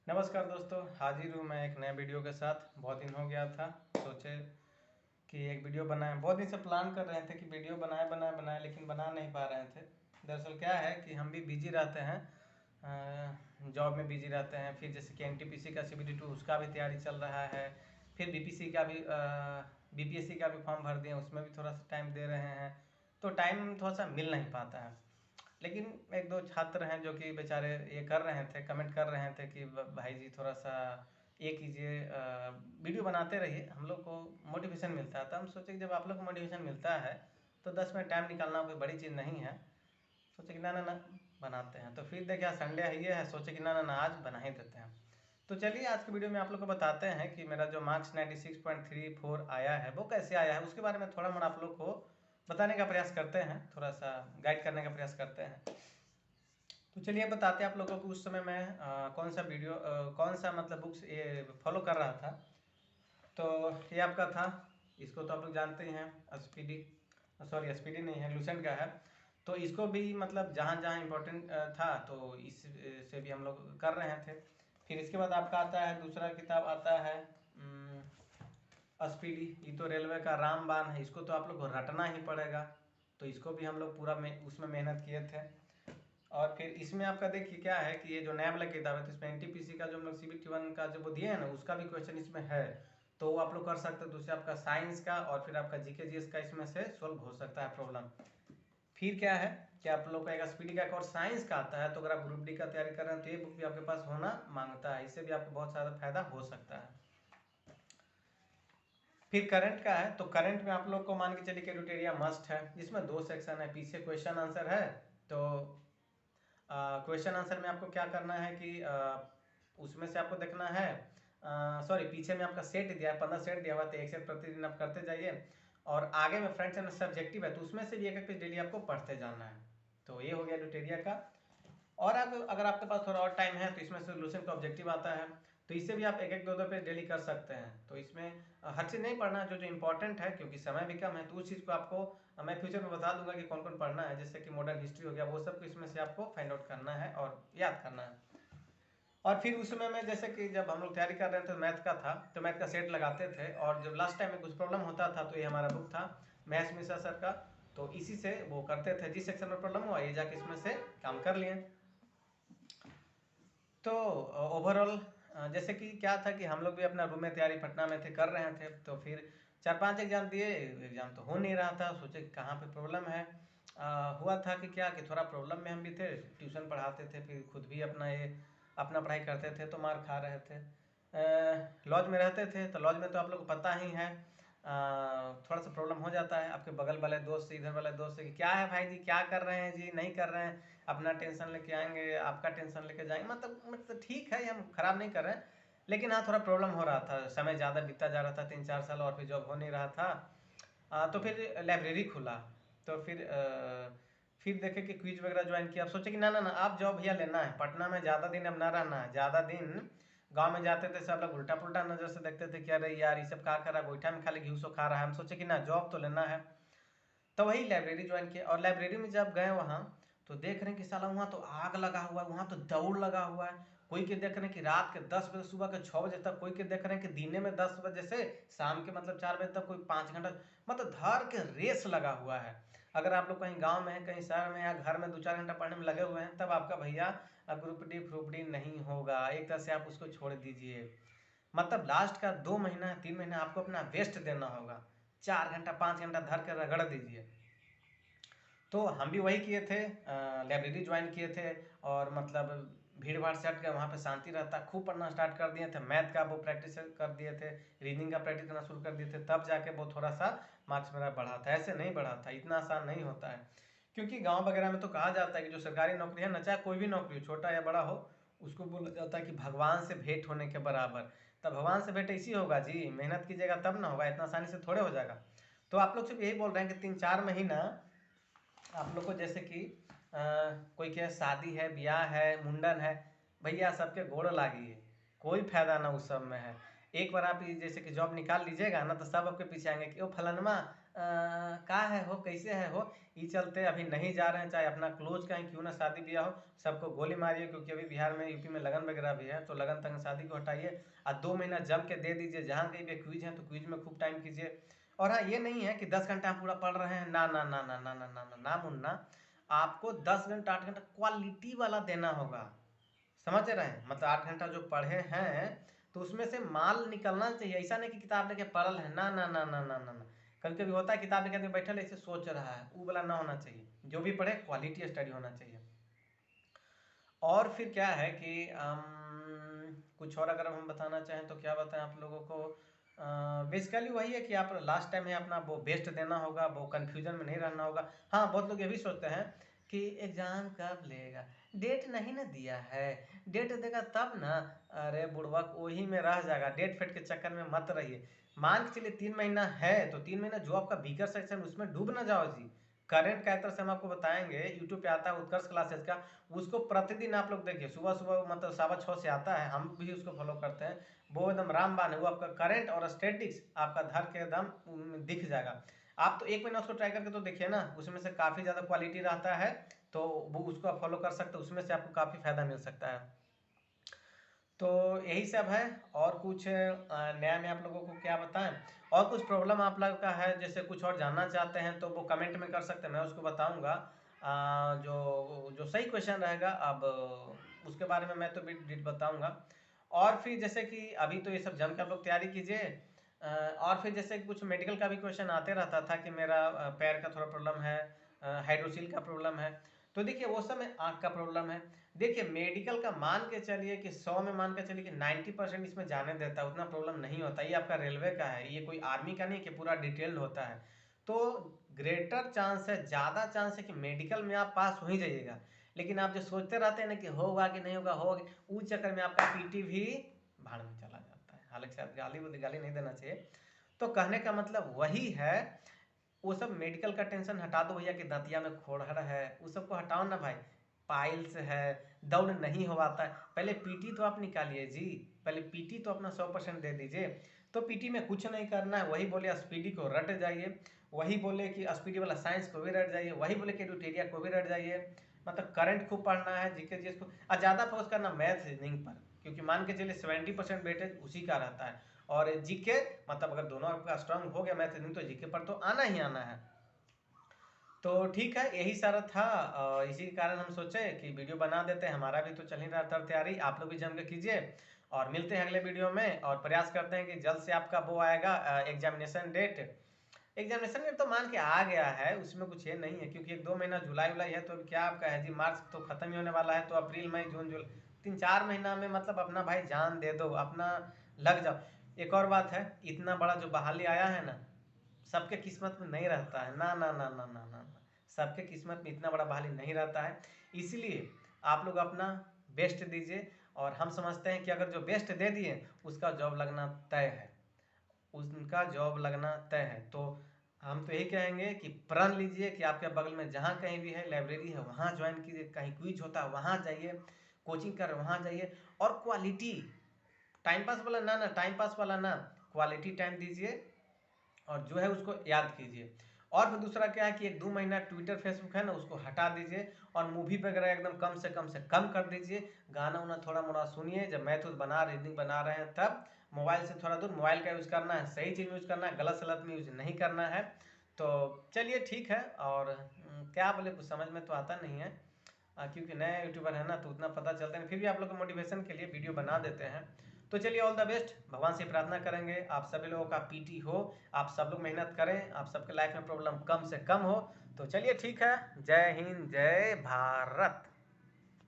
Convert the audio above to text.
नमस्कार दोस्तों, हाजिर हूँ मैं एक नए वीडियो के साथ। बहुत दिन हो गया था, सोचे कि एक वीडियो बनाएं। बहुत दिन से प्लान कर रहे थे कि वीडियो बनाए लेकिन बना नहीं पा रहे थे। दरअसल क्या है कि हम भी बिजी रहते हैं, जॉब में बिजी रहते हैं। फिर जैसे कि एनटीपीसी का CBT 2 उसका भी तैयारी चल रहा है। फिर बीपीसी का भी बीपीएससी का भी फॉर्म भर दिए, उसमें भी थोड़ा सा टाइम दे रहे हैं। तो टाइम थोड़ा सा मिल नहीं पाता है। लेकिन एक दो छात्र हैं जो कि बेचारे ये कर रहे थे, कमेंट कर रहे थे कि भाई जी थोड़ा सा ये कीजिए, वीडियो बनाते रहिए, हम लोग को मोटिवेशन मिलता है। तो हम सोचे कि जब आप लोग को मोटिवेशन मिलता है तो 10 मिनट टाइम निकालना कोई बड़ी चीज़ नहीं है। सोचे कि ना बनाते हैं। तो फिर देखिए संडे है, ये है, सोचे कि ना आज बना ही देते हैं। तो चलिए आज के वीडियो में आप लोग को बताते हैं कि मेरा जो मार्क्स 96.34 आया है वो कैसे आया है, उसके बारे में थोड़ा मोड़ा आप लोग को बताने का प्रयास करते हैं, थोड़ा सा गाइड करने का प्रयास करते हैं। तो चलिए बताते हैं आप लोगों को उस समय मैं कौन सा वीडियो कौन सा मतलब बुक्स ये फॉलो कर रहा था। तो ये आपका था, इसको तो आप लोग जानते ही हैं, एसपीडी नहीं है, लूसेंट का है। तो इसको भी मतलब जहाँ जहाँ इम्पोर्टेंट था तो इस से भी हम लोग कर रहे थे। फिर इसके बाद आपका आता है दूसरा किताब आता है एसपीडी। ये तो रेलवे का रामबाण है, इसको तो आप लोग को रटना ही पड़ेगा। तो इसको भी हम लोग पूरा उसमें मेहनत किए थे। और फिर इसमें आपका देखिए क्या है कि ये जो नया वाला किताब है तो इसमें एनटीपीसी का जो हम लोग CBT 1 का जो वो दिए हैं ना, उसका भी क्वेश्चन इसमें है। तो वो आप लोग कर सकते हैं। दूसरे आपका साइंस का और फिर आपका जीके जीएस का इसमें से सोल्व हो सकता है प्रॉब्लम। फिर क्या है कि आप लोग का एक एसपीडी का एक और साइंस का आता है। तो अगर आप ग्रुप डी का तैयारी कर रहे हैं तो ये बुक भी आपके पास होना मांगता है, इससे भी आपको बहुत ज़्यादा फायदा हो सकता है। फिर करंट का है, तो करंट में आप लोग को मान के चलिए कि एडुटेरिया मस्ट है, जिसमें 2 सेक्शन है, पीछे क्वेश्चन आंसर है। तो क्वेश्चन आंसर में आपको क्या करना है कि उसमें से आपको देखना है, सॉरी पीछे में आपका सेट दिया है, 15 सेट दिया हुआ है, तो एक सेट प्रतिदिन आप करते जाइए। और आगे में फ्रंट एंड सब्जेक्टिव है, तो उसमें से भी एक पेज डेली आपको पढ़ते जाना है। तो ये हो गया एडुटेरिया का। और अगर आपके पास थोड़ा और टाइम है तो इसमें सोल्यूशन का ऑब्जेक्टिव आता है, तो इससे भी आप एक एक दो दो पेज डेली कर सकते हैं। तो इसमें हर चीज़ नहीं पढ़ना, जो जो इंपॉर्टेंट है, क्योंकि समय भी कम है। तो उस चीज़ को आपको मैं फ्यूचर में बता दूंगा कि कौन कौन पढ़ना है, जैसे कि मॉडर्न हिस्ट्री हो गया, वो सब इसमें से आपको फाइंड आउट करना है और याद करना है। और फिर उस समय में जैसे कि जब हम लोग तैयारी कर रहे थे मैथ का था, तो मैथ का सेट लगाते थे। और जब लास्ट टाइम में कुछ प्रॉब्लम होता था तो ये हमारा बुक था मैथ्स मिश्रा सर का, तो इसी से वो करते थे। जिस सेक्शन में प्रॉब्लम हुआ ये जाके इसमें से काम कर लिए। तो ओवरऑल जैसे कि क्या था कि हम लोग भी अपना रूम में तैयारी पटना में थे, कर रहे थे। तो फिर 4-5 एग्जाम दिए, एग्जाम तो हो नहीं रहा था। सोचे कि कहाँ पे प्रॉब्लम है। हुआ था कि क्या कि थोड़ा प्रॉब्लम में हम भी थे, ट्यूशन पढ़ाते थे, फिर खुद भी अपना पढ़ाई करते थे तो मार खा रहे थे। लॉज में रहते थे, तो लॉज में तो आप लोग को पता ही है, थोड़ा सा प्रॉब्लम हो जाता है आपके बगल वाले दोस्त से, इधर वाले दोस्त से कि क्या है भाई जी, क्या कर रहे हैं जी, नहीं कर रहे हैं, अपना टेंशन लेके आएंगे, आपका टेंशन लेके जाएंगे। मतलब ठीक है, हम खराब नहीं कर रहे हैं, लेकिन हाँ थोड़ा प्रॉब्लम हो रहा था, समय ज़्यादा बीतता जा रहा था, 3-4 साल, और फिर जॉब हो नहीं रहा था। तो फिर लाइब्रेरी खुला। तो फिर देखे कि क्विज वगैरह ज्वाइन किया। अब सोचे कि ना आप जॉब भैया लेना है, पटना में ज़्यादा दिन अब ना रहना है। ज़्यादा दिन गांव में जाते थे, सब लोग उल्टा पुल्टा नज़र से देखते थे कि अरे यार ये सब क्या कर रहा है, गोईठा में खाली घी सो खा रहा है। हम सोचे कि ना जॉब तो लेना है। तो वही लाइब्रेरी ज्वाइन किया। और लाइब्रेरी में जब गए वहाँ तो देख रहे हैं कि साला वहाँ तो आग लगा हुआ है, वहाँ तो दौड़ लगा हुआ है। कोई के देख रहे हैं कि रात के 10 बजे सुबह के 6 बजे तक, कोई के देख रहे हैं कि दिने में 10 बजे से शाम के मतलब 4 बजे तक, कोई 5 घंटा, मतलब धर के रेस लगा हुआ है। अगर आप लोग कहीं गांव में है, कहीं शहर में या घर में 2-4 घंटा पढ़ने में लगे हुए हैं, तब आपका भैया ग्रुप डी नहीं होगा। एक तरह से आप उसको छोड़ दीजिए। मतलब लास्ट का 2 महीना 3 महीना आपको अपना वेस्ट देना होगा। 4 घंटा 5 घंटा धर के रगड़ दीजिए। तो हम भी वही किए थे, लाइब्रेरी ज्वाइन किए थे। और मतलब भीड़ भाड़ से हट के, वहाँ पे शांति रहता, खूब पढ़ना स्टार्ट कर दिए थे। मैथ का वो प्रैक्टिस कर दिए थे, रीजनिंग का प्रैक्टिस करना शुरू कर दिए थे, तब जाके वो थोड़ा सा मार्क्स मेरा बढ़ा था। ऐसे नहीं बढ़ा था, इतना आसान नहीं होता है। क्योंकि गाँव वगैरह में तो कहा जाता है कि जो सरकारी नौकरी है ना, चाहे कोई भी नौकरी हो, छोटा या बड़ा हो, उसको बोला जाता है कि भगवान से भेंट होने के बराबर। तब भगवान से भेंट ऐसी होगा जी, मेहनत कीजिएगा तब ना होगा, इतना आसानी से थोड़े हो जाएगा। तो आप लोग सिर्फ यही बोल रहे हैं कि 3-4 महीना आप लोग को, जैसे कि कोई के शादी है, ब्याह है, मुंडन है, भैया सबके गोड़ लागी है, कोई फायदा ना उस सब में है। एक बार आप जैसे कि जॉब निकाल लीजिएगा ना, तो सब आपके पीछे आएंगे कि ओ फलानमा का है हो, कैसे है हो, ये चलते अभी नहीं जा रहे हैं, चाहे अपना क्लोज का ही क्यों ना शादी ब्याह हो, सबको गोली मारिए, क्योंकि अभी बिहार में यूपी में लगन वगैरह भी है, तो लगन तक शादी को हटाइए और 2 महीना जम के दे दीजिए। जहाँ कहीं पे क्विज है तो क्विज में खूब टाइम कीजिए। और हाँ, ये नहीं है कि 10 घंटा पूरा पढ़ रहे हैं, ना ना ना ना ना ना ना ना ना मुन्ना, आपको 10 घंटा 8 घंटा क्वालिटी वाला देना होगा। समझ रहे हैं, मतलब 8 घंटा जो पढ़े हैं तो उसमें से माल निकलना चाहिए। ऐसा नहीं कि किताब लेके पढ़ल है, ना ना ना ना ना ना ना। कभी कभी होता है किताब लेके आदमी बैठल ऐसे सोच रहा है, वो वाला ना होना चाहिए। जो भी पढ़े क्वालिटी स्टडी होना चाहिए। और फिर क्या है कि कुछ और अगर हम बताना चाहें तो क्या बताएं आप लोगों को। बेसिकली वही है कि आप लास्ट टाइम है अपना वो बेस्ट देना होगा, वो कन्फ्यूजन में नहीं रहना होगा। हाँ, बहुत लोग ये भी सोचते हैं कि एग्जाम कब लेगा, डेट नहीं ना दिया है, डेट देगा तब ना। अरे बुड़बक, वही में रह जाएगा, डेट फेट के चक्कर में मत रहिए। मान के चलिए 3 महीना है तो 3 महीना जो आपका वीकर सेक्शन उसमें डूब ना जाओ जी। करेंट का तरह से हम आपको बताएंगे, यूट्यूब पे आता है उत्कर्ष क्लासेस का, उसको प्रतिदिन आप लोग देखिए, सुबह सुबह मतलब 6:15 से आता है, हम भी उसको फॉलो करते हैं। वो एकदम रामबाण है, वो आपका करंट और स्टैटिक्स आपका धर के एकदम दिख जाएगा। आप तो 1 महीना उसको ट्राई करके तो देखिए ना, उसमें से काफ़ी ज़्यादा क्वालिटी रहता है, तो वो उसको आप फॉलो कर सकते हो, उसमें से आपको काफ़ी फायदा मिल सकता है। तो यही सब है। और कुछ नया में आप लोगों को क्या बताएं, और कुछ प्रॉब्लम आप लोग का है, जैसे कुछ और जानना चाहते हैं तो वो कमेंट में कर सकते हैं, मैं उसको बताऊंगा। जो जो सही क्वेश्चन रहेगा, अब उसके बारे में मैं तो भी बताऊंगा। और फिर जैसे कि अभी तो ये सब जम के आप लोग तैयारी कीजिए। और फिर जैसे कुछ मेडिकल का भी क्वेश्चन आते रहता था कि मेरा पैर का थोड़ा प्रॉब्लम है, हाइड्रोसील का प्रॉब्लम है, तो देखिए वो सब में आँख का प्रॉब्लम है। देखिए मेडिकल का मान के चलिए कि 100 में मान के चलिए कि 90% इसमें जाने देता है, उतना प्रॉब्लम नहीं होता। ये आपका रेलवे का है, ये कोई आर्मी का नहीं कि पूरा डिटेल्ड होता है। तो ग्रेटर चांस है, ज़्यादा चांस है कि मेडिकल में आप पास हो ही जाइएगा। लेकिन आप जो सोचते रहते हैं ना कि होगा कि नहीं होगा, होगा, उस चक्कर में आपका पीटी भी भाड़ में चला जाता है। हालांकि शायद गाली नहीं देना चाहिए। तो कहने का मतलब वही है, वो सब मेडिकल का टेंशन हटा दो भैया कि दतिया में खोड़हड़ है, उस सबको हटाओ ना भाई। पाइल्स है, दौड़ नहीं हो पाता है, पहले पीटी तो आप निकालिए जी, पहले पीटी तो अपना 100% दे दीजिए। तो पीटी में कुछ नहीं करना है, वही बोले स्पीडी को रट जाइए, वही बोले कि स्पीडी वाला साइंस को भी रट जाइए, वही बोले कि ड्यूटेरिया को भी रट जाइए। मतलब करंट खूब पढ़ना है, जीके जीएस को, और ज़्यादा फोकस करना मैथ रीजनिंग पर, क्योंकि मान के चलिए 70% वेटेज उसी का रहता है। और जीके मतलब अगर दोनों आपका स्ट्रांग हो गया मैथ रीजनिंग, तो जीके पर तो आना ही आना है। तो ठीक है, यही सारा था। इसी के कारण हम सोचे कि वीडियो बना देते हैं, हमारा भी तो चल ही रहा था तैयारी, आप लोग भी जम के कीजिए। और मिलते हैं अगले वीडियो में, और प्रयास करते हैं कि जल्द से आपका वो आएगा एग्जामिनेशन डेट। एग्जामिनेशन डेट तो मान के आ गया है, उसमें कुछ ये नहीं है, क्योंकि 1-2 महीना जुलाई उलाई है, तो अभी क्या आपका है जी, मार्च तो खत्म ही होने वाला है, तो अप्रैल मई जून जुलाई 3-4 महीना में मतलब अपना भाई जान दे दो, अपना लग जाओ। एक और बात है, इतना बड़ा जो बहाली आया है ना, सबके किस्मत में नहीं रहता है, ना ना ना ना ना ना ना, सबके किस्मत में इतना बड़ा बहाली नहीं रहता है। इसलिए आप लोग अपना बेस्ट दीजिए, और हम समझते हैं कि अगर जो बेस्ट दे दिए उसका जॉब लगना तय है, उनका जॉब लगना तय है। तो हम तो यही कहेंगे कि प्रण लीजिए कि आपके बगल में जहाँ कहीं भी है लाइब्रेरी है, वहाँ ज्वाइन कीजिए, कहीं क्विज होता है वहाँ जाइए, कोचिंग कर वहाँ जाइए, और क्वालिटी, टाइम पास वाला ना, टाइम पास वाला ना, क्वालिटी टाइम दीजिए, और जो है उसको याद कीजिए। और फिर दूसरा क्या है कि 1-2 महीना ट्विटर फेसबुक है ना, उसको हटा दीजिए, और मूवी वगैरह एकदम कम से कम कर दीजिए। गाना उना थोड़ा मोड़ा सुनिए, जब मैथ बना रीडिंग बना रहे हैं तब मोबाइल से थोड़ा दूर, मोबाइल का यूज़ करना है, सही चीज़ यूज़ करना है, गलत सलत में यूज़ नहीं करना है। तो चलिए ठीक है। और क्या बोले, कुछ समझ में तो आता नहीं है, क्योंकि नए यूट्यूबर है ना, तो उतना पता चलता नहीं, फिर भी आप लोग को मोटिवेशन के लिए वीडियो बना देते हैं। तो चलिए, ऑल द बेस्ट, भगवान से प्रार्थना करेंगे आप सभी लोगों का पीटी हो, आप सब लोग मेहनत करें, आप सबके लाइफ में प्रॉब्लम कम से कम हो। तो चलिए ठीक है, जय हिंद, जय भारत।